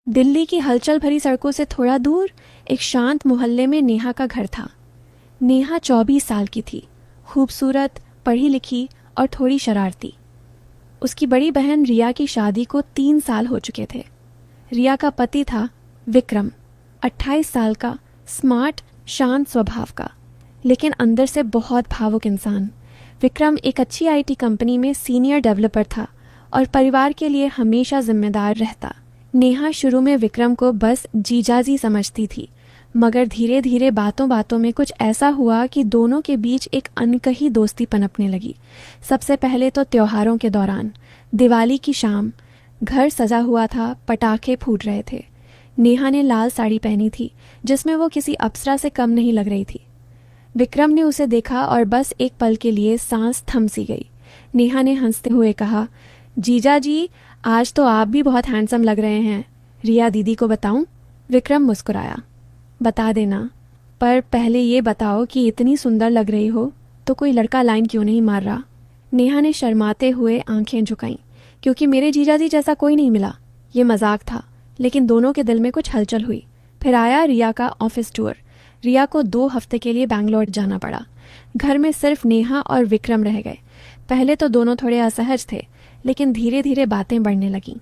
दिल्ली की हलचल भरी सड़कों से थोड़ा दूर एक शांत मोहल्ले में नेहा का घर था। नेहा 24 साल की थी, खूबसूरत, पढ़ी लिखी और थोड़ी शरारती। उसकी बड़ी बहन रिया की शादी को 3 साल हो चुके थे। रिया का पति था विक्रम, 28 साल का, स्मार्ट, शांत स्वभाव का, लेकिन अंदर से बहुत भावुक इंसान। विक्रम एक अच्छी आईटी कंपनी में सीनियर डेवलपर था और परिवार के लिए हमेशा जिम्मेदार रहता। नेहा शुरू में विक्रम को बस जीजाजी समझती थी, मगर धीरे धीरे बातों बातों में कुछ ऐसा हुआ कि दोनों के बीच एक अनकही दोस्ती पनपने लगी। सबसे पहले तो त्योहारों के दौरान, दिवाली की शाम, घर सजा हुआ था, पटाखे फूट रहे थे। नेहा ने लाल साड़ी पहनी थी जिसमें वो किसी अप्सरा से कम नहीं लग रही थी। विक्रम ने उसे देखा और बस एक पल के लिए सांस थम सी गई। नेहा ने हंसते हुए कहा, जीजा जी, आज तो आप भी बहुत हैंडसम लग रहे हैं। रिया दीदी को बताऊं? विक्रम मुस्कुराया, बता देना, पर पहले ये बताओ कि इतनी सुंदर लग रही हो तो कोई लड़का लाइन क्यों नहीं मार रहा? नेहा ने शर्माते हुए आंखें झुकाईं, क्योंकि मेरे जीजाजी जैसा कोई नहीं मिला। ये मजाक था, लेकिन दोनों के दिल में कुछ हलचल हुई। फिर आया रिया का ऑफिस टूर। रिया को 2 हफ्ते के लिए बैंगलोर जाना पड़ा। घर में सिर्फ नेहा और विक्रम रह गए। पहले तो दोनों थोड़े असहज थे, लेकिन धीरे धीरे बातें बढ़ने लगीं।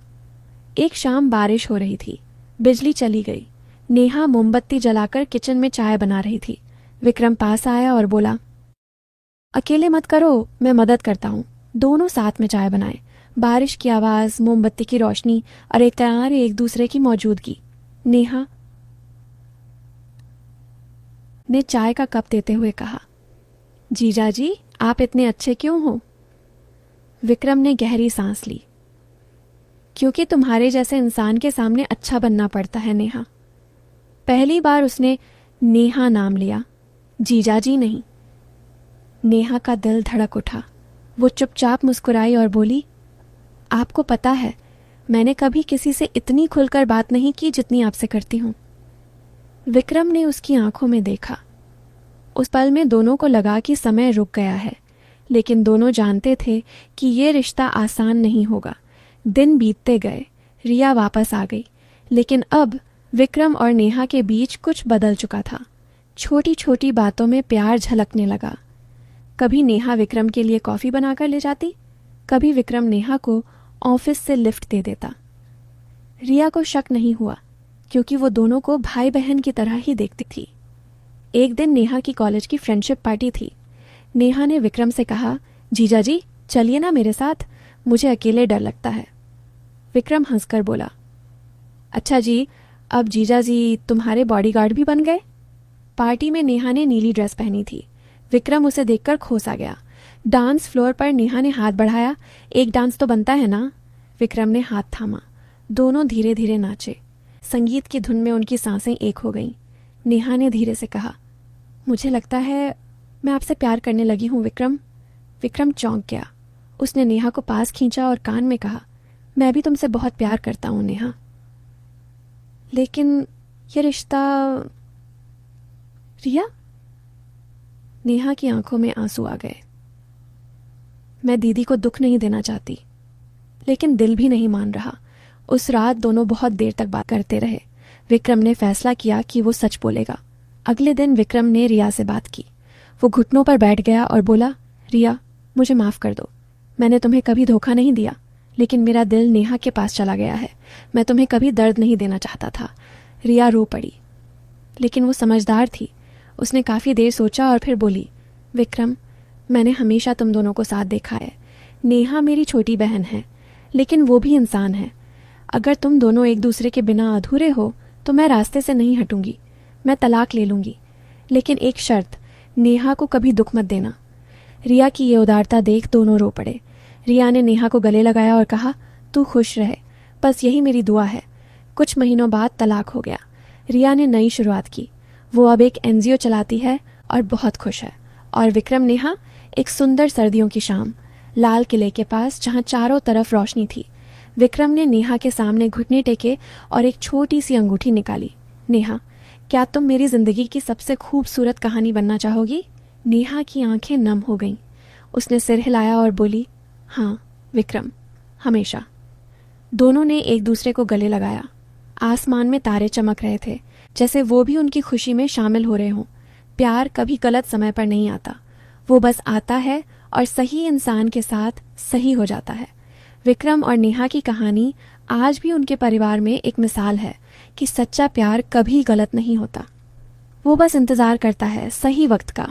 एक शाम बारिश हो रही थी, बिजली चली गई। नेहा मोमबत्ती जलाकर किचन में चाय बना रही थी। विक्रम पास आया और बोला, अकेले मत करो, मैं मदद करता हूँ। दोनों साथ में चाय बनाए। बारिश की आवाज, मोमबत्ती की रोशनी और एक दूसरे की मौजूदगी। नेहा ने चाय का कप देते हुए कहा, जीजाजी, आप इतने अच्छे क्यों हो? विक्रम ने गहरी सांस ली। क्योंकि तुम्हारे जैसे इंसान के सामने अच्छा बनना पड़ता है नेहा। पहली बार उसने नेहा नाम लिया, जीजाजी नहीं। नेहा का दिल धड़क उठा। वो चुपचाप मुस्कुराई और बोली, आपको पता है, मैंने कभी किसी से इतनी खुलकर बात नहीं की जितनी आपसे करती हूं। विक्रम ने उसकी आंखों में देखा। उस पल में दोनों को लगा कि समय रुक गया है, लेकिन दोनों जानते थे कि ये रिश्ता आसान नहीं होगा। दिन बीतते गए, रिया वापस आ गई, लेकिन अब विक्रम और नेहा के बीच कुछ बदल चुका था। छोटी छोटी बातों में प्यार झलकने लगा। कभी नेहा विक्रम के लिए कॉफी बनाकर ले जाती, कभी विक्रम नेहा को ऑफिस से लिफ्ट दे देता। रिया को शक नहीं हुआ, क्योंकि वो दोनों को भाई बहन की तरह ही देखती थी। एक दिन नेहा की कॉलेज की फ्रेंडशिप पार्टी थी। नेहा ने विक्रम से कहा, जीजाजी, चलिए ना मेरे साथ, मुझे अकेले डर लगता है। विक्रम हंसकर बोला, अच्छा जी, अब जीजाजी तुम्हारे बॉडीगार्ड भी बन गए? पार्टी में नेहा ने नीली ड्रेस पहनी थी। विक्रम उसे देखकर खोसा गया। डांस फ्लोर पर नेहा ने हाथ बढ़ाया, एक डांस तो बनता है ना? विक्रम ने हाथ थामा। दोनों धीरे धीरे नाचे। संगीत की धुन में उनकी सांसें एक हो गईं। नेहा ने धीरे से कहा, मुझे लगता है मैं आपसे प्यार करने लगी हूँ विक्रम। विक्रम चौंक गया। उसने नेहा को पास खींचा और कान में कहा, मैं भी तुमसे बहुत प्यार करता हूँ नेहा, लेकिन ये रिश्ता। रिया? नेहा की आंखों में आंसू आ गए। मैं दीदी को दुख नहीं देना चाहती, लेकिन दिल भी नहीं मान रहा। उस रात दोनों बहुत देर तक बात करते रहे। विक्रम ने फैसला किया कि वो सच बोलेगा। अगले दिन विक्रम ने रिया से बात की। वो घुटनों पर बैठ गया और बोला, रिया, मुझे माफ कर दो। मैंने तुम्हें कभी धोखा नहीं दिया, लेकिन मेरा दिल नेहा के पास चला गया है। मैं तुम्हें कभी दर्द नहीं देना चाहता था। रिया रो पड़ी, लेकिन वो समझदार थी। उसने काफ़ी देर सोचा और फिर बोली, विक्रम, मैंने हमेशा तुम दोनों को साथ देखा है। नेहा मेरी छोटी बहन है, लेकिन वो भी इंसान है। अगर तुम दोनों एक दूसरे के बिना अधूरे हो तो मैं रास्ते से नहीं हटूंगी। मैं तलाक ले लूंगी, लेकिन एक शर्त, नेहा को कभी दुख मत देना। रिया की ये उदारता देख दोनों रो पड़े। रिया ने नेहा को गले लगाया और कहा, तू खुश रहे, बस यही मेरी दुआ है। कुछ महीनों बाद तलाक हो गया। रिया ने नई शुरुआत की। वो अब एक एनजीओ चलाती है और बहुत खुश है। और विक्रम नेहा, एक सुंदर सर्दियों की शाम, लाल किले के पास, जहाँ चारों तरफ रोशनी थी। विक्रम ने नेहा के सामने घुटने टेके और एक छोटी सी अंगूठी निकाली। नेहा, क्या तुम मेरी जिंदगी की सबसे खूबसूरत कहानी बनना चाहोगी? नेहा की आंखें नम हो गईं। उसने सिर हिलाया और बोली, हाँ विक्रम, हमेशा। दोनों ने एक दूसरे को गले लगाया। आसमान में तारे चमक रहे थे, जैसे वो भी उनकी खुशी में शामिल हो रहे हों। प्यार कभी गलत समय पर नहीं आता, वो बस आता है और सही इंसान के साथ सही हो जाता है। विक्रम और नेहा की कहानी आज भी उनके परिवार में एक मिसाल है कि सच्चा प्यार कभी गलत नहीं होता। वो बस इंतज़ार करता है सही वक्त का,